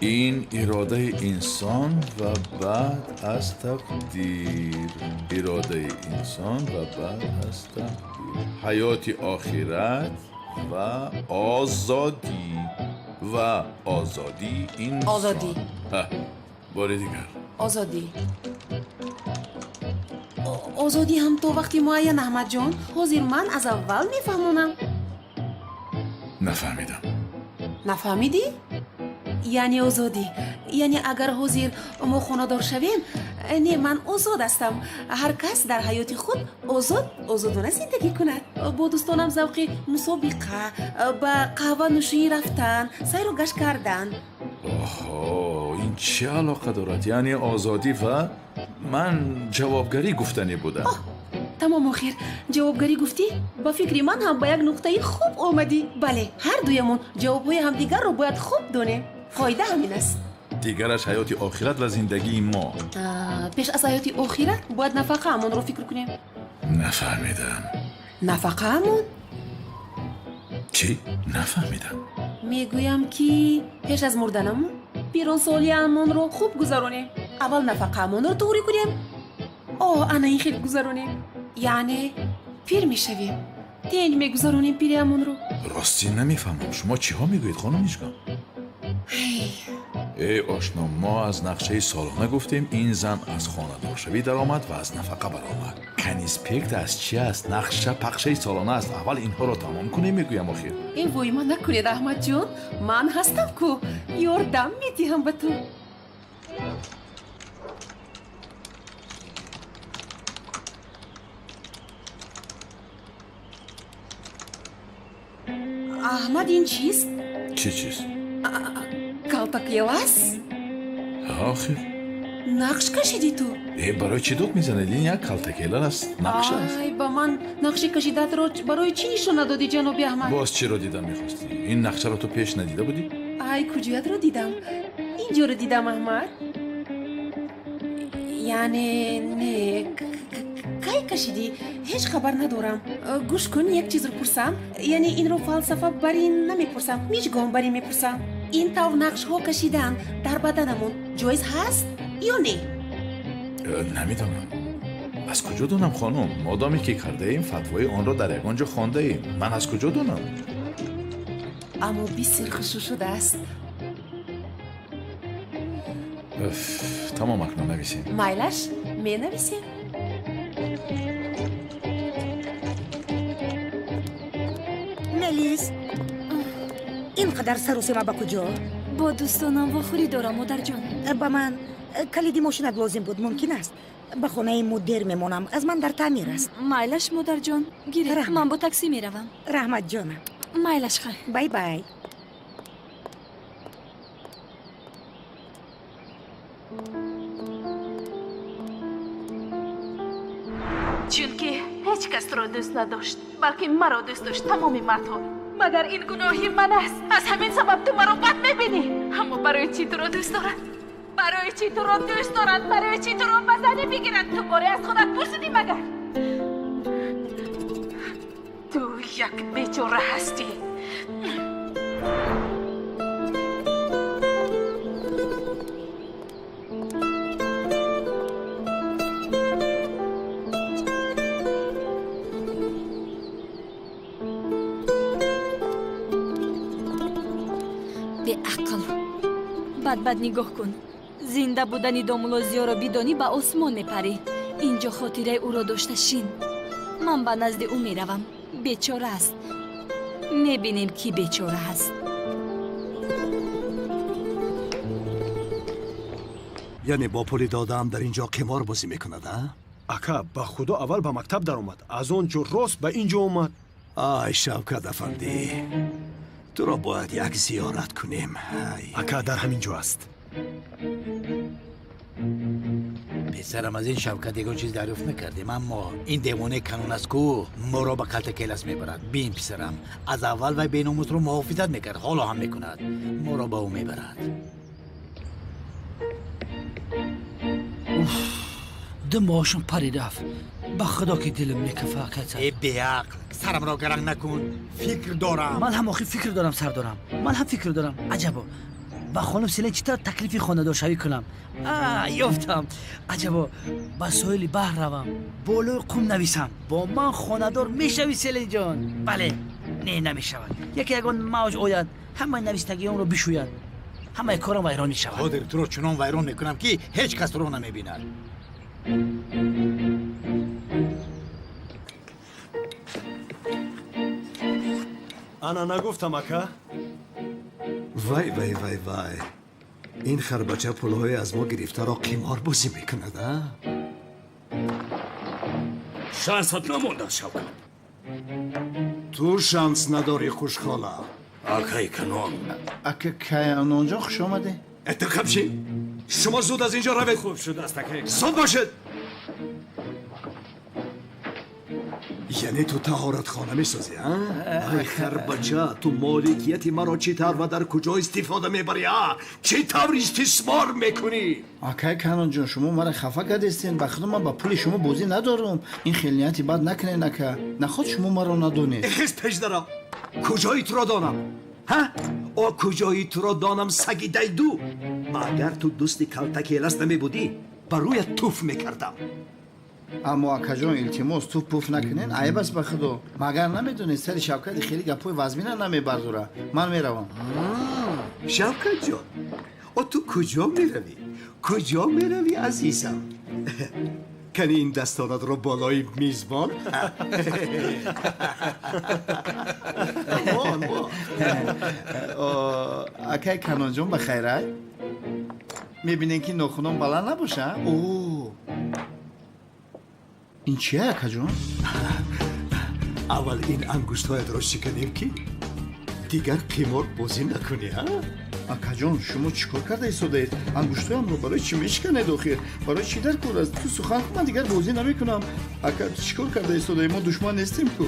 این اراده انسان و بعد از تقدیر. اراده انسان و بعد از تقدیر. حیات آخرت و آزادی. و آزادی انسان. آزادی. بار دیگر آزادی. آزادی هم تو وقتی معین احمد جان. حاضر من از اول میفهمونم. نفهمیدم. نفهمیدی؟ یعنی آزادی، یعنی اگر حاضر ما خانه‌دار شویم، نه من آزاد هستم. هر کس در حیات خود آزادانه زندگی کند. با دوستانم ذوق مسابقه، به قهوه نوشی رفتن، سیر و گشت کردن. آها، این چه علاقه دارد؟ یعنی آزادی و من جوابگری گفتنی بودم. تمام آخر جوابگری گفتی؟ با فکری من هم با یک نقطه خوب آمدی. بله، هر دویمون جوابهای همدیگر رو باید خوب دونیم. فایده همین است. دیگرش حیات آخرت و زندگی ما. پیش از حیات آخرت باید نفقه همون رو فکر کنیم. نفهمیدم. نفقه همون؟ چی؟ نفهمیدم. میگویم که پیش از مردنمون پیران سالی همون رو خوب گذرونیم. اول نفقه همون رو توری کنیم. انا این خیلی گذرونیم. یعنی پیر میشویم. تنگ میگذرونیم پیر همون رو. راستی نمیفهمم شما چی ها میگوید خانم ایشگان؟ ای آشنا، ما از نقشه سالانه گفتیم این زن از خانه دارشوی در آمد و از نفقه برآمد. کنیسپکت از چی است؟ نقشه پخشه سالانه است. اول اینها رو تمام کنیم میگویم آخر. این وای من نکنید احمد جان. من هستم کو یاردم میدیم به تو. احمد این چیست؟ چی چیز؟ کالتاکیو است؟ آخر نقش کشیدی تو؟ برای چی دوت میزنید؟ این یک کالتکیلر است. نقشه است. با من نقشه کشیدت رو برای چی نشون ندادی جنابی احمد؟ باز چی رو دیدم میخواستی؟ این نقشه رو تو پیش ندیده بودی؟ کجایت رو دیدم؟ اینجا رو دیدم احمد. یعنی نه کی کشیدی؟ هیچ خبر ندارم. گوش کن یک چیز رو پرسم. یعنی این رو فلسفه بری نمیپرسم، میشگم بری میپرسم. این طور نقش ها کشیدن در بدنمون جایز هست یا نه؟ نمیدونم. از کجا دونم خانم؟ مادامی که کرده ایم فتوای آن را در یگانجا خوانده ایم. من از کجا دونم؟ اما بسیار خوشو شده است. تمام اکنون نویسیم. مایلش می نویسیم. ملیس، اینقدر سر و سیما با کجا؟ با دوستانم واخوری دارم مادر جان. با من کلیدی ماشینت لازم بود. ممکن است؟ به خانه مدیر میمونم. از من در تعمیر است. مایلش مادر جان گیره. من با تاکسی میروم. رحمت جانم. مایلش خیر. بای بای. چون که هیچ کس را دوست نداشت بلکه مرا دوست داشت تمام مردها. مگر این گناهی من است؟ از همین سبب تو مرا بد میبینی. اما برای چی تو را دوست دارد؟ برای چی تو را دوست دارد؟ برای چی تو را مزنی بگیرد؟ تو باره از خودت پرسیدی مگر؟ تو یک بیچاره هستی. به عقل بد نگاه کن. زنده بودنی دامولازیا را بدانی به آسمان میپری. اینجا خاطره او را داشته شین. من به نزد او میروم. بیچاره است. میبینیم کی بیچاره هست. یعنی با پولی دادم در اینجا قمار بازی میکند ها؟ اکا با خدا اول به مکتب در اومد. از اون جو راست به اینجا اومد. آی شوکت افندی، تو را باید یک زیارت کنیم. اکا در همین جو است. پسرم از این شوکت دیگه چیز دریافت نکردیم، اما این دیوانه کانون است کو ما را به قلت کیلس میبرد. بین پسرم از اول و بیناموس رو محافظت میکرد، حالا هم میکند. ما را به او میبرد. دماشم پری رفت. به خدا که دلم میکفه کتا. ای بیعقل، سرم را گرنگ نکن. فکر دارم. من هم آخی فکر دارم سردارم. من هم فکر دارم. عجبا با خانم سیلین چطور تکلیف خانه‌دارشوی کنم؟ یافتم. عجبا با ساحل بحر روم، بالای قم نویسم با من خانه‌دار میشوی سیلین جان؟ بله. نه نمیشود. یکی یگان موج آید همه نویسندگیام رو بشوید، همه کارم ویران میشود. خودر تو رو چنان ویران میکنم که هیچ کس تو رو نمیبیند. انا نگفتم اکا؟ وای وای وای وای این خربچه پولهای از ما گرفته را قمار بازی میکند ها؟ شانست نمونده شوکت. تو شانس نداری خوشخاله. آکای کنون. اکا کانونجا خوش آمده؟ انتخاب شی. شما زود از اینجا روید. خوب شد است اکای. زود باشد. یعنی تو طهارت خانه میسازی ها؟ ای خربچه تو مالکیت مرا چطور و در کجا استفاده میبری ها؟ چطور استثمار میکنی؟ آکای کانون جان شما مرا خفه کردستین. بخدا من با پول شما بازی ندارم. این خیلیتی بد نکنین اکا. نخود شما مرا ندونید. اخیز پیش دارم. کجایی تو را دانم؟ ها؟ او کجایی تو را دانم سگی دیدو؟ اگر تو دوستی کلتکی لست نمی بودی بروی توف میکردم. اما اکا جان التماس تو پوف نکنین. عیب است بخدا. مگر نمیدونید سر شوکت خیلی گپوی وزمینه نمیبردوره. من میروم. شوکت جان او تو کجا میروی؟ کجا میروی عزیزم؟ کنی این دستانت رو بالای میزبان؟ اکای کانون جان بخیره؟ میبینین که نخونم بلند نباشه؟ اوه این چیه اکا جان؟ اول این انگشتایت رو شکنیم که دیگر قمار بازی نکنی ها؟ اکا جان شما چیکار کرده ایستاده اید؟ انگشتایم رو برای چی میشکنید آخر؟ برای چی در کار است؟ تو سخن کن من دیگر بازی نمیکنم. اکا چیکار کرده ایستاده اید؟ ما دشمن نیستیم تو.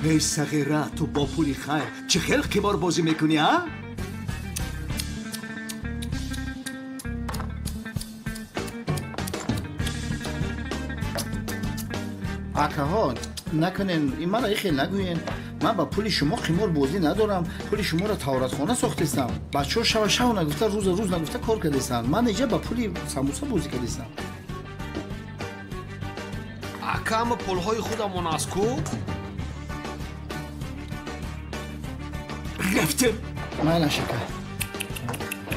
ای صغیره تو با پولی خیر چه خیلی قمار بازی میکنی ها؟ اکا ها نکنین این من را خیلی نگوین. من با پول شما قمار بازی ندارم. پول شما را تورات خانه ساختستم. بچه ها شو نگفته روز نگفته کار کردستن. من اینجا با پول سموسا بازی کردستم. اکا اما پولهای خودمون از کو؟ رفتم من شکر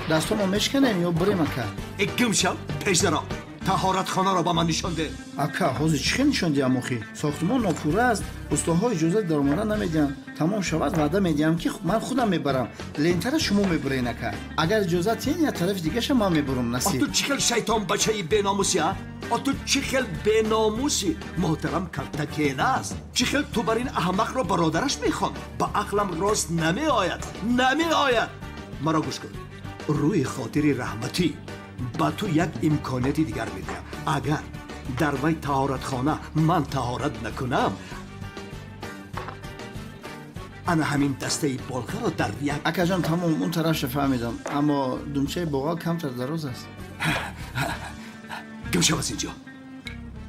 دستامو میشکنین یا بریم اکا؟ اگم شو پیش دارم طهارت خانه را با من نشان ده. اکا حاضر چی نشان دیم آخی؟ ساختمان ناپوره است. استاها اجازه در اومدن نمیدن. تمام شود وعده میدیم که من خودم میبرم. لینتر شما میبرین اکا. اگر اجازه تین یا طرف دیگه شم من میبرم نصیب. تو چه خیلی شیطان بچه بیناموسی ها؟ تو چه خیلی بیناموسی؟ محترم کلتکیل است. چه خیلی تو بر این احمق را برادرش میخوان؟ با عقلم راست نمی آید. مرا گوش کن. روی خاطر رحمتی با تو یک امکانیتی دیگر میدیم. اگر در وی طهارت خانه من طهارت نکنم انا همین دسته بالخه را در یک اکا جان تمام اون طرف فهمیدم اما دمچه بغل کمتر دراز است. گم شو از اینجا.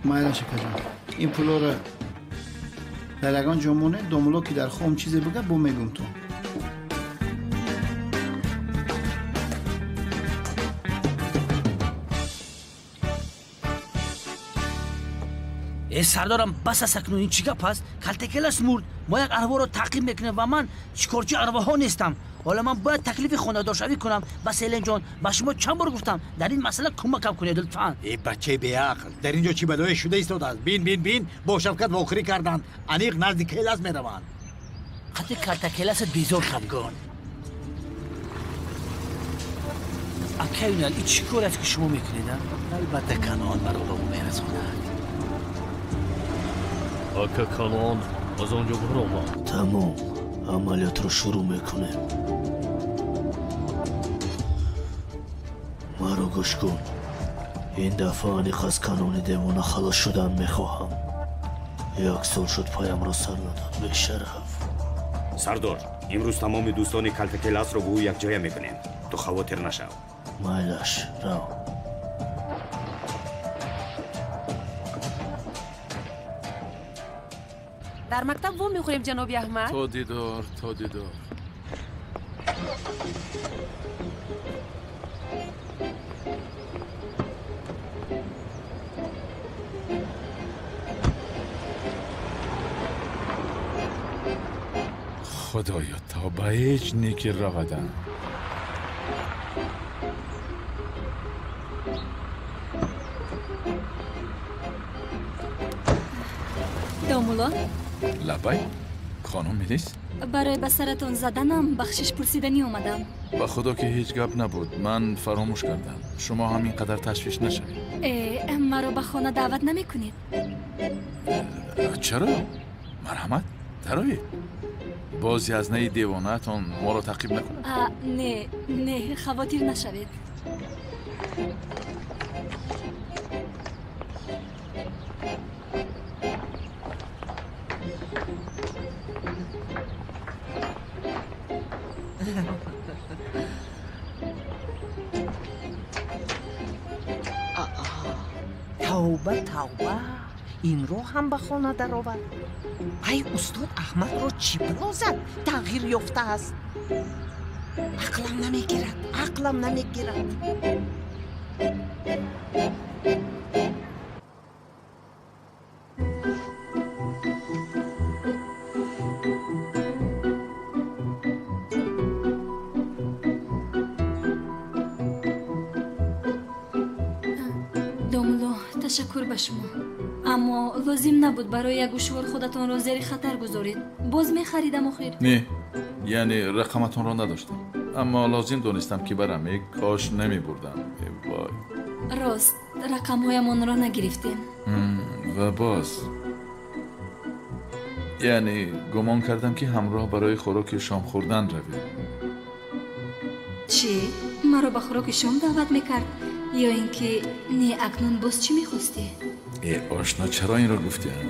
مایلش اکا جان این پولا را در یگان جامونه دومولو که در خوام چیزی بگه بو میگم تو. ای سردارم بس است اکنون این چی گپ است؟ کلتکلش مرد. ما یک اروا رو تعقیب میکنیم و من چیکارچی ارواها نیستم. حالا من باید تکلیف خانه‌دارشوی کنم. بس سیلین جان با شما چند بار گفتم در این مسئله کمکم کنید لطفاً. ای بچه بیعقل در اینجا چی بلای شده ایستاده است؟ بین با شفقت واخری کردند. انیق نزدیک کلاس میروند. قد کلتکلش بیزار کردگان. اکیونال این چی کار است که شما میکنید؟ البته کنان مرا به اون میرساند. آکا کانون از آنجا برآمد. تمام عملیات رو شروع میکنیم. مرا گوش کن. این دفعه انیق از کانون دیوانه خلاص شدن میخواهم. 1 سال شد پایم را سر نداد. به شرف. سردار امروز تمام دوستان کلتکلاس رو به او یک جای میکنیم. تو خواطر نشو. مایلش رو. در مکتب وام میخوریم جناب احمد. تا دیدار خدایا تا به هیچ نیکی روادم. домуло лабай خانم میلیس барои ба саратон заданам бахшиш пурсиданӣ омадам. ба худо ки ҳеҷ гап набуд, ман фаромӯш кардам. шумо ҳам ин қадар ташвиш нашавед. маро ба хона даъват намекунед? чаро? марҳамат, дароед. боз язнаи девонаатон моро таъқиб накунад. не хавотир нашавед. тавба тавба, инро ҳам ба хона даровад. ай устод аҳмадро чӣ билозад? тағйир ёфтааст. ақлам намегирад. ташаккур ба шумо, аммо лозим набуд барои як гӯшвор худатонро зери хатар гузоред. боз мехаридам охир. не, яъне рақаматонро надоштам, аммо лозим донистам ки барам, кош намебурдам. вой, рост рақамҳоямонро нагирифтем. ва боз яъне гумон кардам ки ҳамроҳ барои хӯроки шом хӯрдан равед. чӣ? маро ба хӯроки шом даъват мекард ё ин ки не акнун боз чӣ мехостӣ? ошно, чаро инро гуфтиам?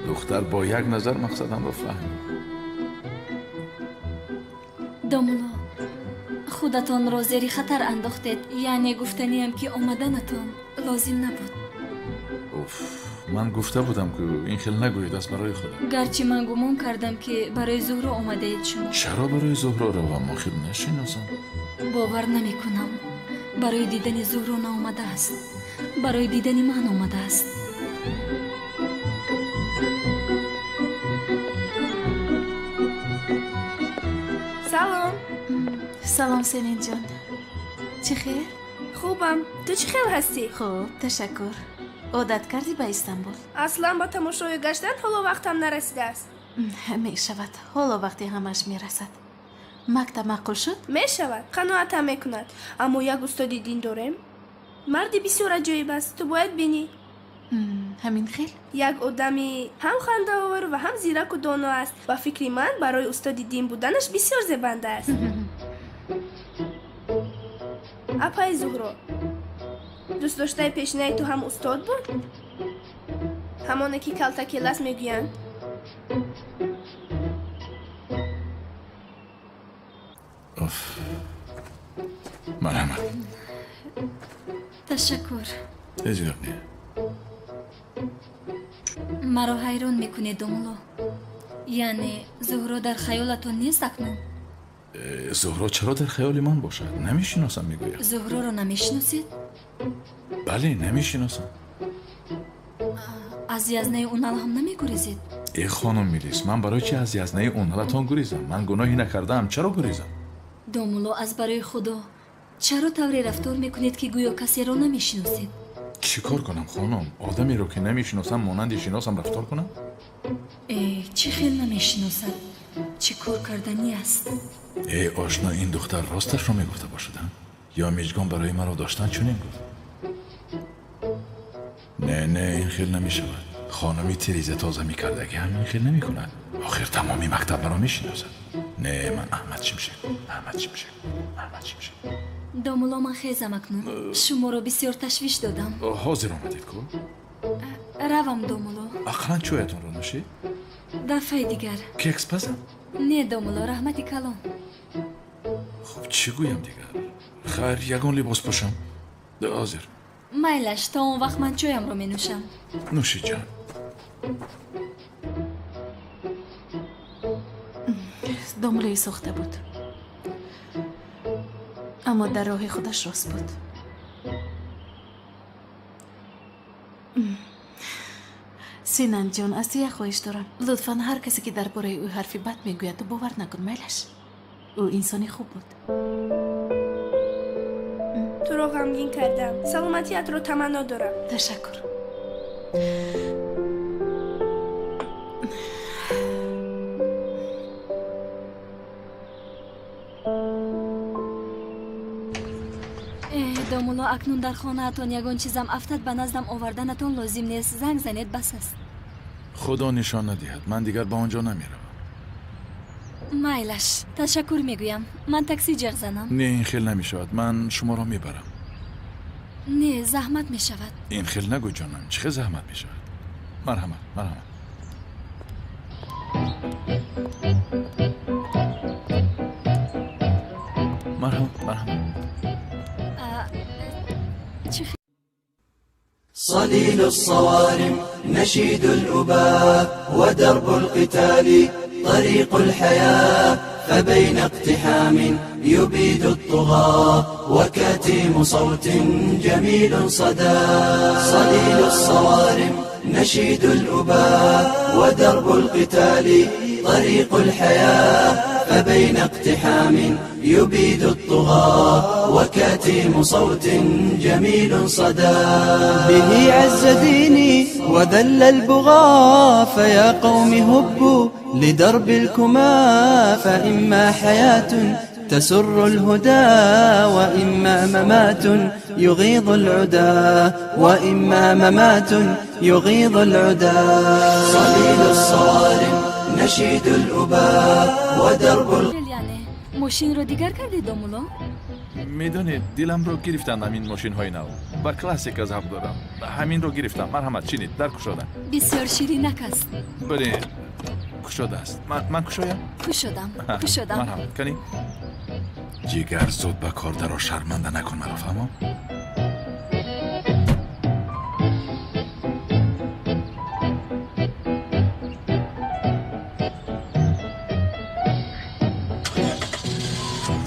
духтар бо як назар мақсадамро фаҳмид. домуло, худатонро зери хатар андохтед, яъне гуфтаниам ки омаданатон лозим набуд. ман гуфта будам ки ин хел нагӯед аст барои худо. гарчи ман гумон кардам ки барои зуҳро омадаед шумо. чаро барои зуҳро равам? охир нашиносам. бовар намекунам. барои дидани зуҳро наомадааст, барои дидани ман омадааст. салом селинҷон, чӣ хел? хубам, ту чӣ хел ҳастӣ? хуб, ташаккур. одат кардӣ ба Истанбул? аслан ба тамошои гаштан ҳоло вақтам нарасидааст. мешавад, ҳоло вақти ҳамаш мерасад. мактаб маъқул шуд? мешавад, қаноатам мекунад. аммо як устоди дин дорем. марди бисёр аҷоиб аст, ту бояд бинӣ. ҳамин хел? як одами ҳам хандаовар ва ҳам зираку доно аст. ба фикри ман барои устоди дин буданаш бисёр зебанда аст. апай зуҳро, дӯстдоштаи пешинаи ту ҳам устод буд? ҳамоне ки калтакелас мегӯянд? марҳамат. ташаккур. ҳеҷ гап не. маро ҳайрон мекунед домуло. яъне зуҳро дар хаёлатон нест акнун? зуҳро чаро дар хаёли ман бошад? намешиносам мегӯям. зуҳроро намешиносед? бале, намешиносам. аз язнаи унал ҳам намегурезед? хонум Милис, ман барои чӣ аз язнаи уналатон гурезам? ман гуноҳӣ накардаам, чаро гурезам? домуло, аз барои худо чаро тавре рафтор мекунед ки гӯё касеро намешиносед? чӣ кор кунам хонум? одамеро ки намешиносам монанди шиносам рафтор кунам? чӣ хел намешиносад? чӣ кор карданӣ аст? ошно, ин духтар росташро мегуфта бошад, ё миҷгон барои маро доштан чунин гуфт? не, ин хел намешавад. хонуми тириза тоза мекардаги ҳам ин хел намекунад. охир тамоми мактаб маро мешиносад. не, ман Аҳмад Шимшек. домуло, ман хезам акнун. шуморо бисёр ташвиш додам. ҳозир омадед ку? равам домуло. ақлан чоятонро нӯшед? дафъаи дигар. кекс пазам? не домуло, раҳмати калон. хуб, чӣ гӯям дигар? хайр, ягон либос пӯшам. ҳозир. майлаш, то он вақт ман чоямро менӯшам. нӯши ҷон. домулои сохта буд. اما در راه خودش راست بود. سینان جان، از تو یک خواهش دارم. لطفاً هر کسی که درباره او حرفی بد میگوید تو باور نکن میلش. او انسانی خوب بود. تو رو غمگین کردم. سلامتیت رو تمنا دارم. تشکر. دامولا اکنون در خانه اتان یگان چیزم افتاد به نزدم آوردنتان لازم نیست. زنگ زنید بس است. خدا نشان ندهد من دیگر با آنجا نمیروم. میلش تشکر میگویم. من تاکسی جغ زنم. نه این خیل نمیشود. من شما را میبرم. نه زحمت میشود. این خیل نگو جانم. چه زحمت میشود؟ مرحمت مرحمت. مرحمت. صليل الصوارم نشيد الأباء ودرب القتال طريق الحياة فبين اقتحام يبيد الطغاة وكتيم صوت جميل صدى صليل الصوارم نشيد الأباء ودرب القتال طريق الحياة فبين اقتحام يبيد الطغاة وكتيم صوت جميل صدى به عز ديني وذل البغاة فيا قوم هبوا لدرب الكما فإما حياة تسر الهدى وإما ممات يغيظ العدا وإما ممات يغيظ العدا صليل الصوارم نشيد الأباء ودرب ماشین رو دیگر کردی دامولا؟ میدونید دلم رو گرفتن همین ماشین های نو. با کلاسیک از حق دارم. همین رو گرفتم. مرحمت چینید در کشادم. بسیار شیرینک است. بله کشاده است. من کشایم؟ کشادم. مرحمت کنی؟ جیگر زود به کار درو شرمنده نکن مرا فهمم؟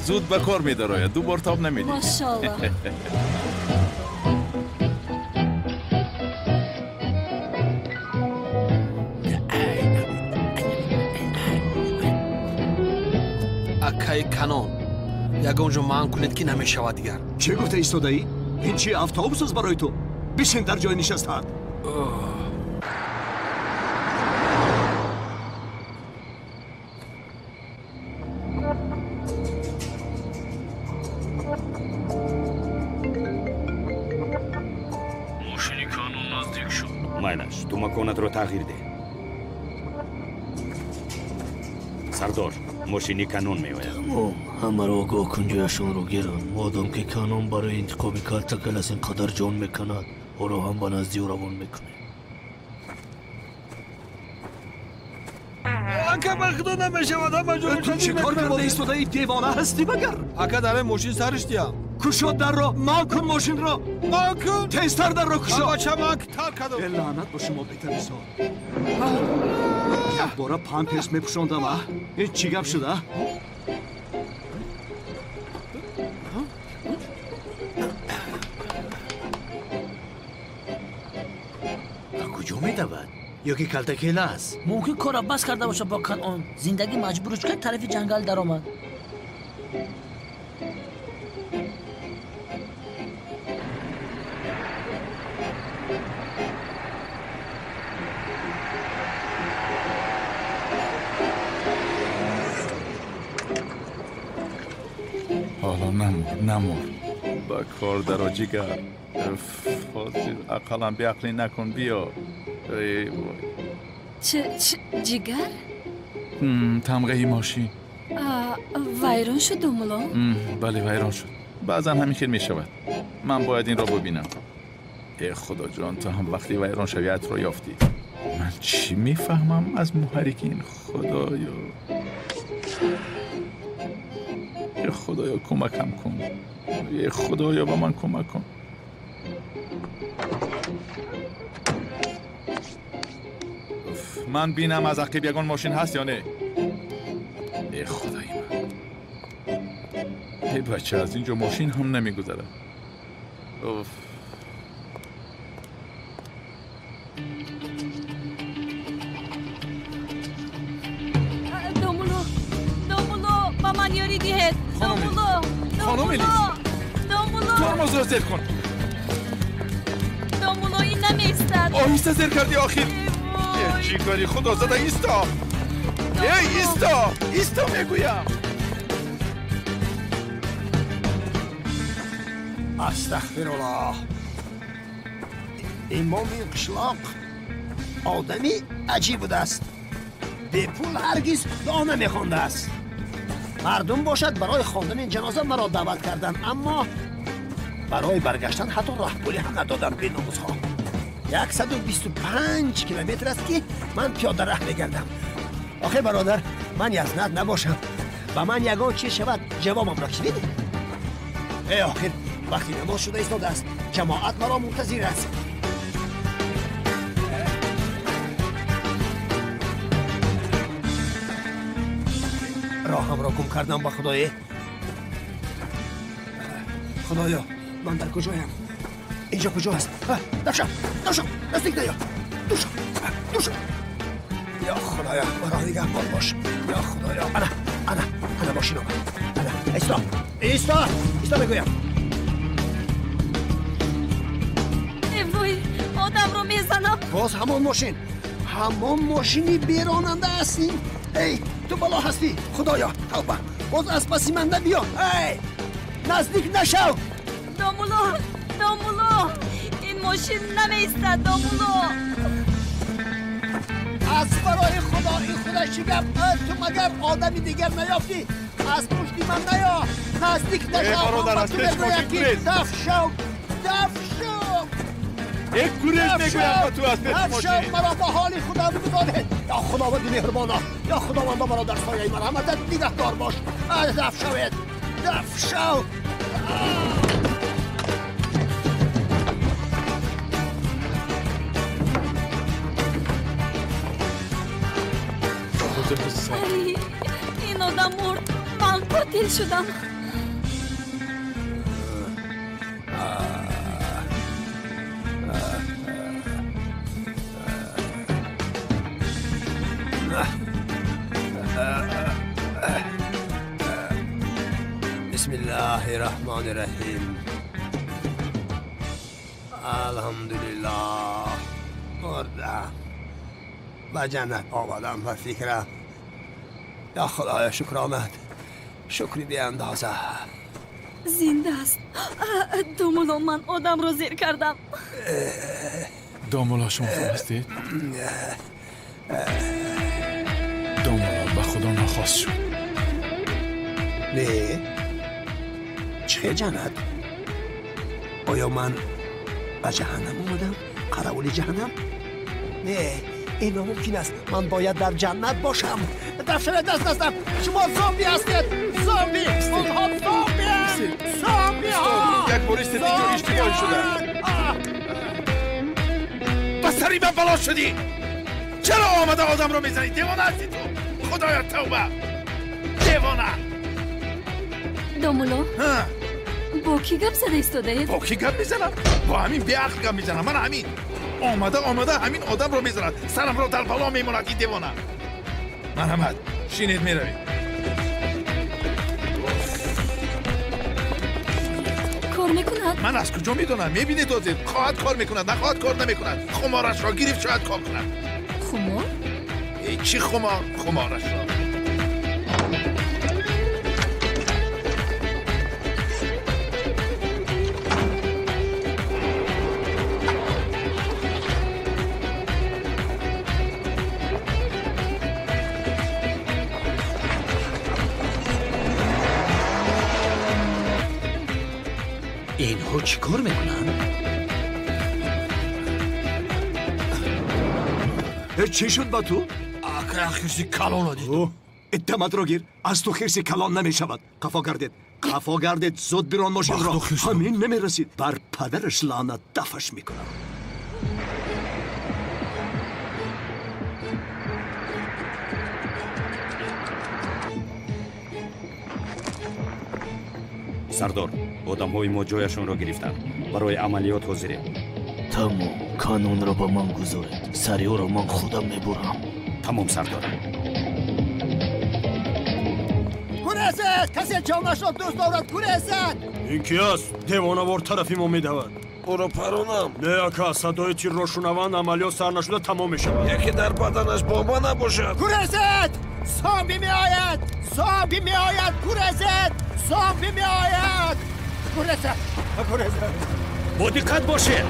زود به کار می‌دراید. دو بار تاب نمیدی. ماشاءالله. акаи канон ягон ҷо маън кунед ки намешавад дигар. چه گفته ایستاده‌ای؟ این چی آفتابوس است برای تو؟ بشین در جای نشسته‌ات. ماشین کانون نزدیک شد. مایلش تو مکانت رو تغییر ده. سردار ماشینی کانون میآید. همه را آگاه کن جایشان رو گیرن. مادام که کانون برای انتخاب کارتکل از اینقدر جان میکند او را هم به نزدی و روان میکنه. اکا بخدا نمیشود همه جا رو تو چه کار کرده ایستاده ای؟ دیوانه هستی مگر؟ اکا در ماشین سرش دیم. کشاد در را ما کن ماشین را. ما کن تیزتر در را کشاد. بچه ما تر کدو. لعنت با شما بتریزا. یک باره پمپس میپوشاندم. این چی گپ شده؟ کجا میدود؟ یا که کلتکیل است؟ ممکن کار بس کرده باشه با کنعان. زندگی مجبورش کرد طرف جنگل در آمد. حالا نمور با کار درا جیگر. فاضل اقلم بیعقلی نکن بیا. چه جگر؟ تمغه ماشین ویران شد دامولا؟ بله ویران شد. بعضا همین خیل می شود. من باید این را ببینم. ای خدا جان تو هم وقتی ویران شویت را یافتی. من چی میفهمم از محرک این؟ خدایا ای خدایا کمکم کن. ای خدایا با من کمک کن. من بینم از عقب یگان ماشین هست یا نه؟ ای خدای من. ای بچه از اینجا ماشین هم نمیگذره. اوف. دومولو با من یاری دیهد. خانم الیز ترمز را زیر کن. دومولو این نمیستد. آهسته زیر کردی آخیر. یه چی کاری خدا زده. ایستا ایستا میگویم. استغفرالله. امام این قشلاق آدمی عجیب بوده است. به پول هرگز دعا نمیخوانده است. مردم باشد برای خواندن جنازه مرا دعوت کردن، اما برای برگشتن حتی راه پولی هم ندادن. به ناموسها 125 کیلومتر است که من پیاده راه میگردم. آخه برادر، من یزند نباشم و من یگان چی شود جوابم را شنید؟ ای آخر وقتی نماز شده ایستاده است، جماعت مرا منتظر است. راهم را گم کردم با خدای. خدایا من در کجایم؟ اینجا کجا است؟ دفشم نزدیک نیا. دوشم یا خدایا مرا نگهبان باش. یا خدایا انا ماشین آمد. ایستا بگویم. وای آدم رو میزنم. باز همان ماشینی بیراننده هستی. ای تو بالا هستی. خدایا توبه، باز از پسی من نبیا. ای نزدیک نشو. دومولو این ماشین نمیستد. دومولو از برای خدا این خدا شگم، تو مگر آدمی دیگر نیافتی؟ از پشتی من نیا. نزدیک نشو. برادر از پیش ماشین گریز. دف شو. یک گریز میگویم تو از پیش ماشین. مرا با حالی خدا بگذاره. یا خداوند مهربانا، یا خداوند مرا در سایه مرحمتت نگهدار باش. دف شو. این آدم مرد. من قاتل شدم. بسم الله الرحمن الرحیم. الحمدلله. مردم به جنت آمدم و فکرم. یا خدایا شکر آمد. شکری بی اندازه. زنده است. دومولو من آدم رو زیر کردم. دومولو شما خوب هستید؟ دومولو به خدا نخواست شد. نه چه جنت؟ آیا من به جهنم اومدم؟ قراولی جهنم؟ نه این ممکن است. من باید در جنت باشم. دفشن دستم. شما زامبی هستید. زامبی ها. یک پلیس اینجا اشتباهی شده. بسری به بلا شدی. چرا آمده آدم رو میزنی؟ دیوانه هستی تو. خدایا توبه. دیوانه. دومولو با کی گپ زده ایستاده؟ با کی گپ میزنم؟ با همین بیعقل گپ میزنم. من همین آمده همین آدم رو میزند. سرم رو در بالا میموند. این دیوانه. مرحمت شینید میروی. کار میکند؟ من از کجا میدونم؟ میبینی دوزید خواهد کار میکند نخواهد کار نمیکند. خمارش را گرفت شاید کار کند. خمار؟ چی خمار؟ خمارش را اینها چی کار میکنن؟ چی شد با تو؟ خرسی کلان دید. اتمت رو گیر. از تو خرسی کلان نمی شود. قفا گردید زود بیرون ماشین را. همین نمی رسید. بر پدرش لعنت دفش میکنم. сардор одамҳои мо ҷояшонро гирифтанд барои амалиёт ҳозирем. тамом канонро ба ман гузоред сариёро ман худам мебурам. тамом сардор. курезед касе ҷонашро дӯст дорад курезед. ин ки аст девонавор тарафи мо медавад. ӯро паронам. не ака садои тирро шунаванд амалиёт сар нашуда тамом мешавад. яке дар баданаш бомба набошад. курезед зомби меояд зомби меояд курезед зомби меояд курезед курезед. бо диққат бошед.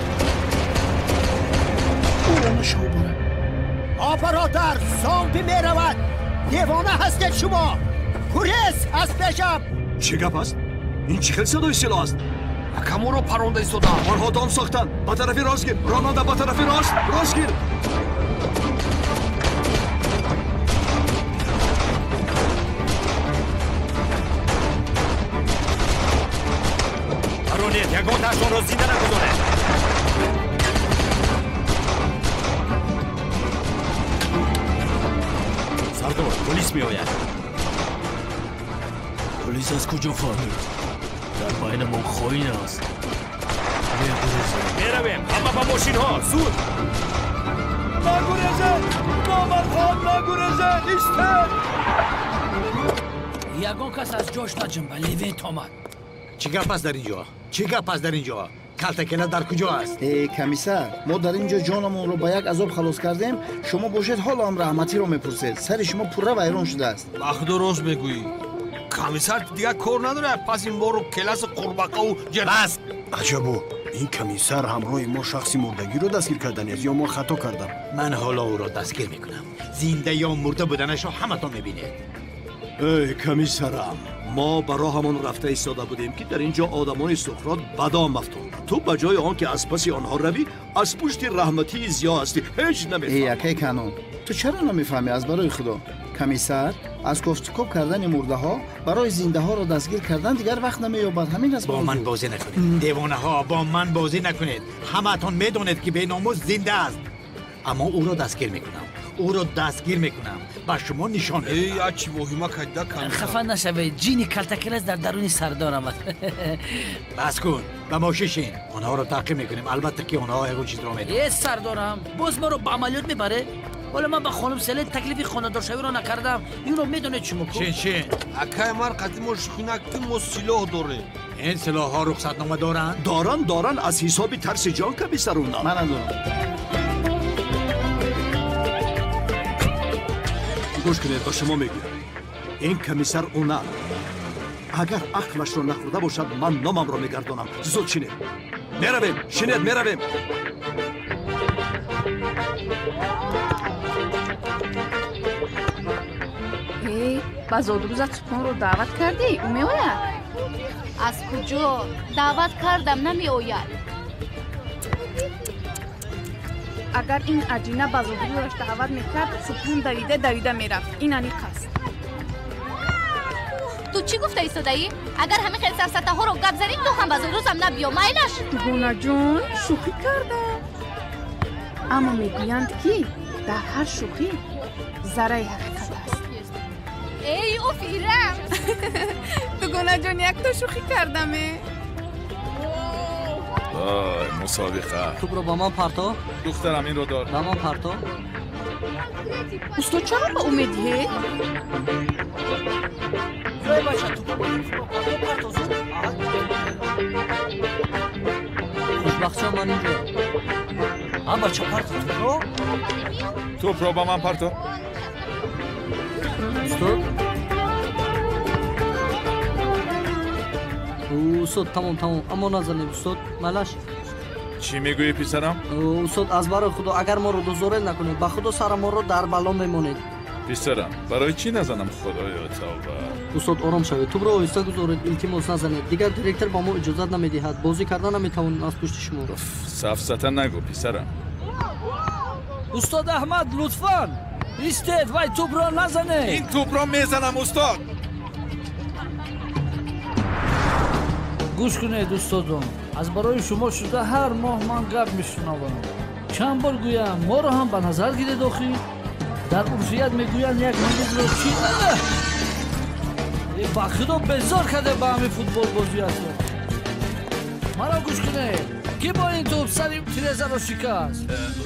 бародар зомби меравад девона ҳастед шумо курез аз пешам. чӣ гап аст ин чӣ хел садои сило аст. акаморо паронда истодаам. онҳо дом сохтанд ба тарафи рост гир ронанда ба тарафи рост гир. баронед ягонтаашонро зинда нагузоред. сардор полис меояд. полис аз куҷо фаҳмид? дар байни мо хоин аст. меравем ҳама ба мошинҳо зуд. нагурезед номархон нагурезед истед. ягон кас аз ҷош наҷанба левент омад. чӣ гап аст дар инҷо? чӣ гап аст дар инҷо? калтакела дар куҷо аст? комиссар мо дар инҷо ҷонамонро ба як азоб халос кардем шумо бошед ҳолоам раҳматиро мепурсед сари шумо пурра вайрон шудааст. бахудо рост мегӯӣ. комиссар дигар кор надорад пас ин бору келаси қурбақаву бас. аҷабо ин комиссар ҳамроҳи мо шахси мурдагиро дастгир карданест ё мо хато кардам? ман ҳоло ӯро дастгир мекунам. зинда ё мурда буданашро ҳаматон мебинед. эй комиссарам мо ба роҳамон рафта истода будем ки дар ин ҷо одамони сухрот бадом афтонда ту ба ҷои он ки аз паси онҳо равӣ аз пушти раҳматии зиё ҳастӣ ҳеҷ намефаҳмӣ. якай канон ту чаро намефаҳмӣ аз барои худо комиссар аз кофтукоб кардани мурдаҳо барои зиндаҳоро дастгир кардан дигар вақт намеёбад. ҳамин аст. бо ман бозӣ накунед девонаҳо бо ман бозӣ накунед. ҳаматон медонед ки беномус зинда аст. аммо ӯро дастгир мекунам. ӯро дастгир мекунам ба шумо нишон медиҳам. ачи воҳима кайда кан. хафа нашавед ҷини калтакелас дар даруни сардор амад. бас кун ба мошин шин. онҳоро таъқиб мекунем албатта ки онҳо ягон чизро медонанд. сардорам боз моро ба амалиёт мебаре. ҳола ман ба хонум селен таклифи хонадоршавиро накардам. инро медонед шумо. шин акай мар қадди мо шухинак ки мо силоҳ дорем. ин силоҳҳо рухсатнома доранд? доранд аз ҳисоби тарси ҷон комиссаруна. ман надорам. гӯш кунед ба шумо мегӯям ин комиссар уна агар ақлашро нахӯрда бошад ман номамро мегардонам. зуд шинед меравем. шинед меравем. ба зодрӯзат султонро даъват кардӣ ӯ меояд. аз куҷо даъват кардам намеояд. агар ин аҷина ба зодрӯзаш даъват мекард султон давида мерафт. ин аниқ аст. ту чӣ гуфта истодаӣ? агар ҳамин хел сафсатаҳоро гап зарӣ ту ҳам ба зодрӯзам набиё майлаш. дугонаҷон шӯхӣ кардам. аммо мегӯянд ки дар ҳар шӯхӣ зарраи ҳақиқат аст. эй офирам. дугонаҷон якто шӯхӣ кардаме. мусобиқа. тубро ба ман парто. духтарам инро дор. ба ман парто. устод чаро ба ӯ медиҳед? хушбахтшон ман инҷо. бача парто тубро. тубро ба ман парто. устод. устод тамом аммо назанед устод малаш. чӣ мегӯӣ писарам? устод аз барои худо агар моро дузоред накунед ба худо сара моро дар бало мемонед. писарам барои чӣ назанам худоё тавба. устод ором шавед тубро оҳиста гузоред илтимос назанед дигар директор ба мо иҷозат намедиҳад бозӣ кардан наметавонем аз пушти шумо. сафсата нагӯ писарам. устод аҳмад лутфан истед вай тубро назанед. ин тубро мезанам устод. гӯш кунед устодон аз барои шумо шуда ҳар моҳ ман гап мешунавам. чанд бор гӯям моро ҳам ба назар гиред охир. дар урфият мегӯянд як миллиро чӣ ба худо безор карде ба ҳамин футбол бозиятро. маро гӯш кунед, ки бо ин тӯб сари тирезаро шикаст?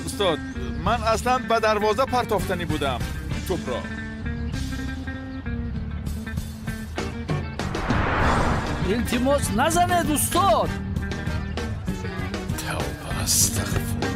устод, ман аслан ба дарвоза партофтанӣ будам тӯбро. илтимос назанед устод. тавба, астағфируллоҳ.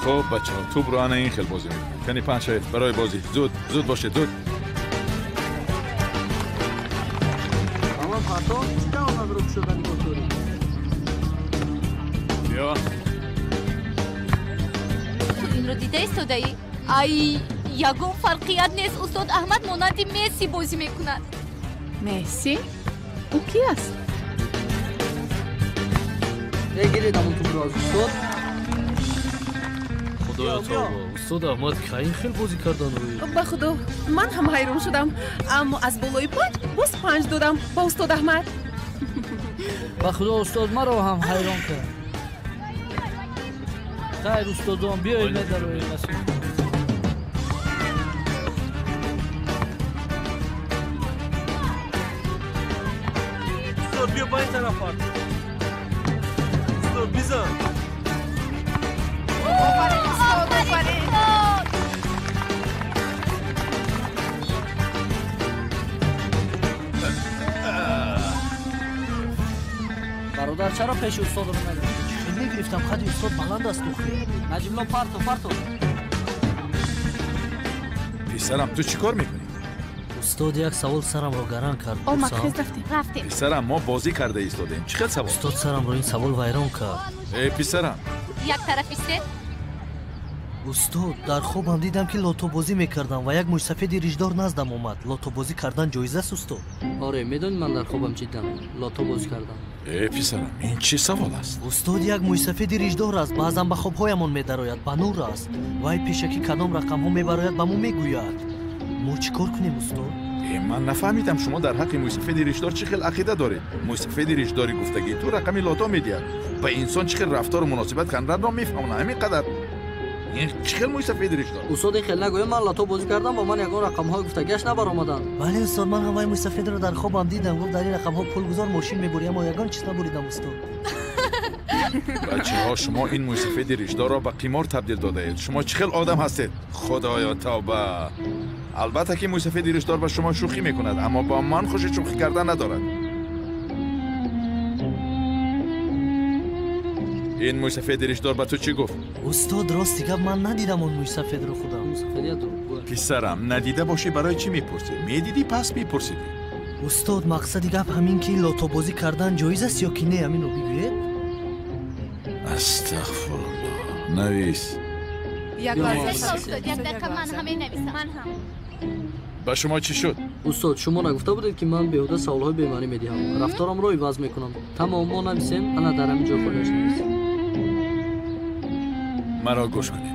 خب بچه‌ها توپ رو ана این خیل بازی می‌کنید. یعنی 5 شاید برای بازی. زود باشید زود. اما پاتو چیکار اومد رو شدن موتوری؟ بیا. تو این رو دیده استودایی؟ ای یگون فرقیت نیست استاد احمد مانند مسی بازی میکند. مسی؟ او کی است؟ بگیرید همون توپ رو از استاد. خدایا توبه استاد احمد که این خیلی بازی کردن روی. به خدا من هم حیران شدم، اما از بالای 5 باز 5 دادم با استاد احمد. به خدا استاد مرا هم حیران کرد. خیر استادان بیایید مدروی نسیم. استاد بیا با این طرف فرد. استاد بیزن. برادر چرا پیش استاد رو نداری؟ چون میگرفتم خدی استاد بلند است دختری. نجملا پرتو. پسرم تو چی کار میکنی؟ استاد یک سوال سرم رو گران کرد. آمد خیز رفتیم. پسرم ما بازی کرده ایستادیم. چی خیلی سوال؟ استاد سرم رو این سوال ویران کرد. ای پسرم یک طرف ایسته؟ استاد در خوابم دیدم که لاتو بازی میکردم و یک موج سفید ریشدار نزدم اومد. لاتو بازی کردن جایزه است استاد؟ آره میدونی من در خوابم دیدم لاتو بازی کردم. ای پسرم این چی سوال است؟ استاد یک موج سفید ریشدار است. بعضا به خوابهایمان میدراید، به نور است. وای پیشکی کدام رقم ها میبراید به مو میگوید. ما چیکار کنیم استاد؟ من نفهمیدم شما در حق موج سفید ریشدار چه خیلی عقیده دارید. موج سفید ریشداری گفتگی تو رقمی لاتو میدید. به انسان چه خیلی رفتار و مناسبت کردن را میفهمونه. همین قدر. این چه خیلی موج سفید ریشدار. استاد خیلی نگویم من لاتو بازی کردم با من یگان رقم های گفتگیش نبر آمدن. بله استاد من هم موج سفید رو در خوابم دیدم. گفت در این رقم ها پول گذار ماشین میبری اما یگان چیز نبریدم استاد. بچه‌ها شما این موج سفید ریشدار را به قمار تبدیل داده اید. شما چه خیلی آدم هستید؟ خدایا توبه. البته که موج سفید ریشدار با شما شوخی میکند اما با من خوش شوخی کردن ندارد. این موج سفید ریشدار به تو چی گفت؟ استاد راستی گفت من ندیدم اون موج سفید رو خودم. پسرم ندیده باشی برای چی میپرسی؟ میدیدی پس میپرسیدی. استاد مقصدی گفت همین که لاتو بازی کردن جایز است یا که نه همین رو بگوید؟ استغفرالله. نویس. یک دقیقه من همه نویسم. من هم. با شما چی شد؟ استاد شما نگفته بودید که من بیهوده سوالهای بی‌معنی میدهم. رفتارم رو عوض میکنم. تمام ما نویسیم انا در همین جا خودش نویسیم. مرا گوش کنید.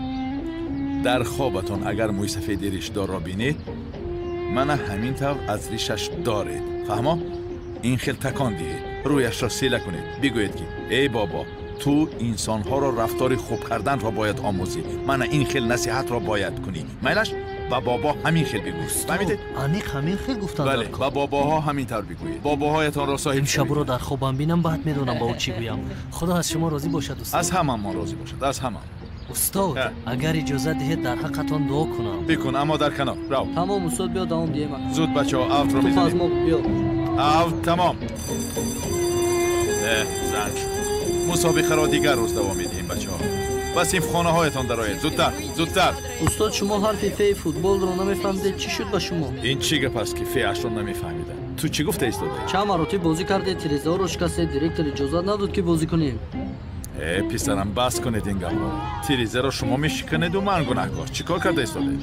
در خوابتان اگر موی سفید ریشدار را بینید من همین طور از ریشش دارید. فهمه؟ این خیل تکان دهید. رویش را سیله کنید. بگویید که ای بابا تو انسانها را رفتار خوب کردن را باید آموزی. من این خیل نصیحت را باید کنی. میلش با بابا همین خیل بگوید. فهمیدید؟ انیق همین خیل گفتن. بله با باباها همین طور بگویید. باباهایتان را صاحب شب رو در خوابم بینم بعد میدونم با او چی گویم. خدا از شما راضی باشد استاد. از همه ما راضی باشد. از همه. استاد اگر اجازه دهید در حقتان دعا کنم. بکن اما در کنار. رو. تمام استاد بیا دوام دیگه من. زود بچه‌ها اوت رو تو میزنید. ما بیا. اوت تمام. زنگ شد. مسابقه را دیگر روز دوام میدهیم بچه‌ها. بس این خانه هایتان درآید. زودتر. استاد شما حرف فی فوتبال رو نمیفهمید. چی شد با شما؟ این چی گپ است که فی اش رو نمیفهمیدن؟ تو چی گفته ایستاده؟ چند مراتب بازی کرده تریزه رو شکسته دیرکتور اجازه نداد که بازی کنیم. پسرم بس کنید این گپ را. تریزه را شما میشکنید و من گناهکار. چیکار کرده ایستاده؟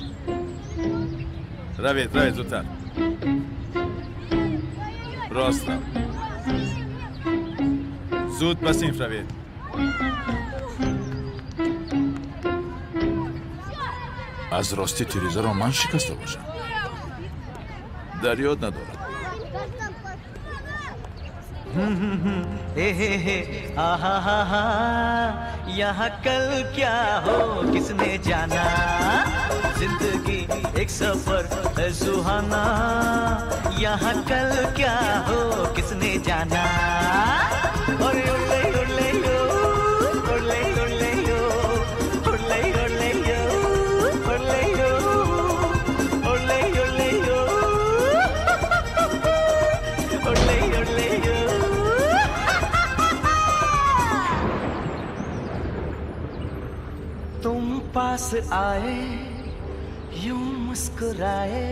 روید زودتر. راست رو. زود بس این روید. از راستی تریزه را من شکسته باشم. در یاد ندارم. यहाँ कल क्या हो किसने जाना जिंदगी एक सफर है सुहाना यहाँ कल क्या हो किसने जाना ओले ओले ओले यो ओले ओले यो ओले ओले यो ओले यो ओले ओले यो ओले ओले यो तुम पास आए यूं मुस्कुराए